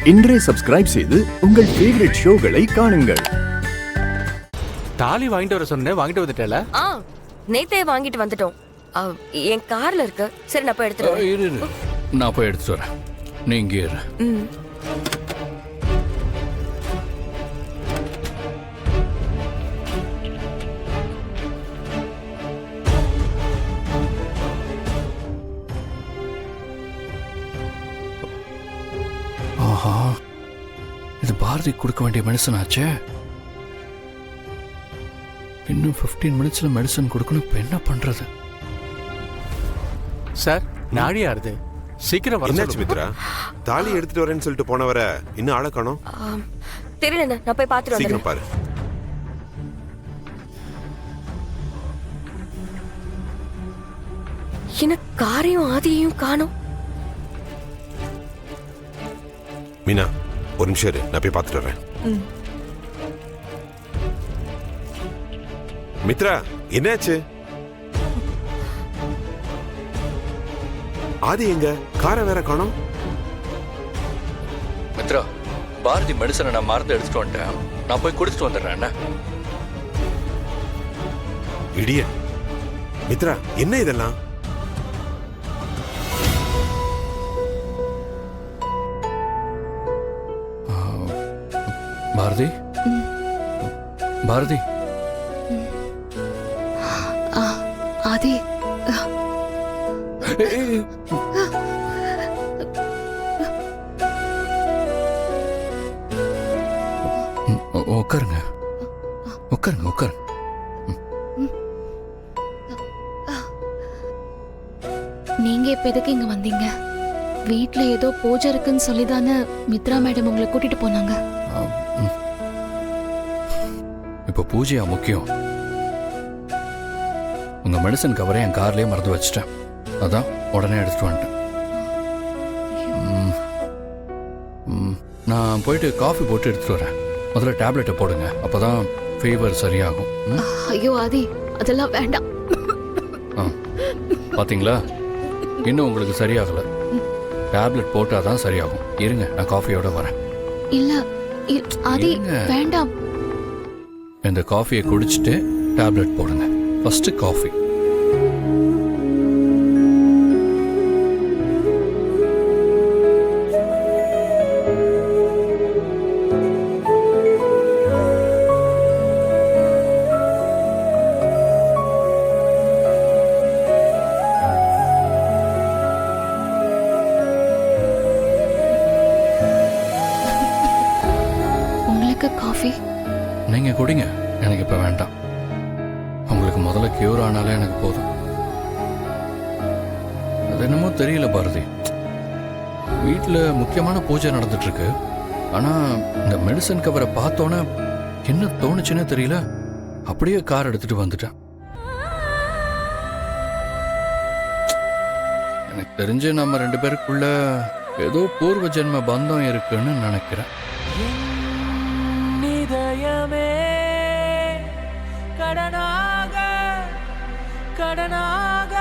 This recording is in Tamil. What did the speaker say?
இன்றே சப்ஸ்கிரைப் செய்து உங்கள் ஃபேவரட் ஷோகளை காணுங்கள். தாலி வாங்கிட்டு வர சொன்னேன், வாங்கிட்டு வந்துட்டேல? நேத்தே வாங்கிட்டு வந்துட்டோம். என் கார்ல இருக்கு. சரி நான் போய் எடுத்துட்டு வரேன். நான் போய் எடுத்துட்டு வரேன். நீ இங்கே இரு. ஆஹா, இது பாரதி கொடுக்க வேண்டிய மெடிசன் ஆச்சே. இன்னும் 15 மினிட்ஸ்ல மெடிசன் கொடுக்கணும். இப்ப என்ன பண்றது? சார், நாடி ஆறுது. சீக்கிரம் வர. என்னாச்சு மித்ரா? தாலி எடுத்துட்டு வரேன்னு சொல்லிட்டு போனவர இன்னும் ஆள காணோம். தெரியல, நான் போய் பாத்துட்டு வரேன். சீக்கிரம் பாரு. என்ன காரையும் ஆதியையும் காணோம். மீனா, ஒரு நிமிஷம் இரு, நான் போய் பார்த்துட்டு வரேன். மித்ரா, என்னாச்சு? ஆதி எங்க? காரை வேற காணோம். மித்ரா, பாரதி மெடிசனை நான் மறந்து எடுத்துட்டு வந்துட்டேன். நான் போய் குடிச்சிட்டு வந்துடுறேன். என்ன இடிய மித்ரா, என்ன இதெல்லாம்? பாரதி, பாரதி. ஆதி, உட்காருங்க, உட்காருங்க, உட்காருங்க. நீங்க இப்ப எதுக்கு இங்க வந்தீங்க? வீட்ல ஏதோ பூஜை இருக்குன்னு சொல்லிதானே மித்ரா மேடம் உங்களை கூட்டிட்டு போனாங்க. இப்ப பூஜையா முக்கியம்? உங்க மெடிசன் கவரை என் கார்லயே மறந்து வச்சிட்டேன். அதான் உடனே எடுத்துட்டு வந்துட்டேன். நான் போயிட்டு காஃபி போட்டு எடுத்துட்டு வரேன். முதல்ல டேப்லெட்டை போடுங்க, அப்பதான் ஃபீவர் சரியாகும். ஐயோ ஆதி, அதெல்லாம் வேண்டாம். பாத்தீங்களா, இன்னும் உங்களுக்கு சரியாகல. டேப்லெட் போட்டாதான் சரியாகும். இருங்க, நான் காஃபியோட வரேன். இல்ல ஆதி, வேண்டாம். இந்த காஃபியை குடிச்சிட்டு டேப்லெட் போடுங்க. First coffee. உங்களுக்கு காஃபி? நீங்க குடிங்க, எனக்கு இப்ப வேண்டாம். உங்களுக்கு முதல்ல கியூர் ஆனாலே எனக்கு போதும். அது என்னமோ தெரியல பாரதி, வீட்டில் முக்கியமான பூஜை நடந்துட்டு இருக்கு. ஆனா இந்த மெடிசன் கவரை பார்த்தோன்னே என்ன தோணுச்சுன்னு தெரியல, அப்படியே கார் எடுத்துட்டு வந்துட்டேன். எனக்கு தெரிஞ்சு நம்ம 2 பேருக்குள்ள ஏதோ பூர்வ ஜென்ம பந்தம் இருக்குன்னு நினைக்கிறேன். கடனாக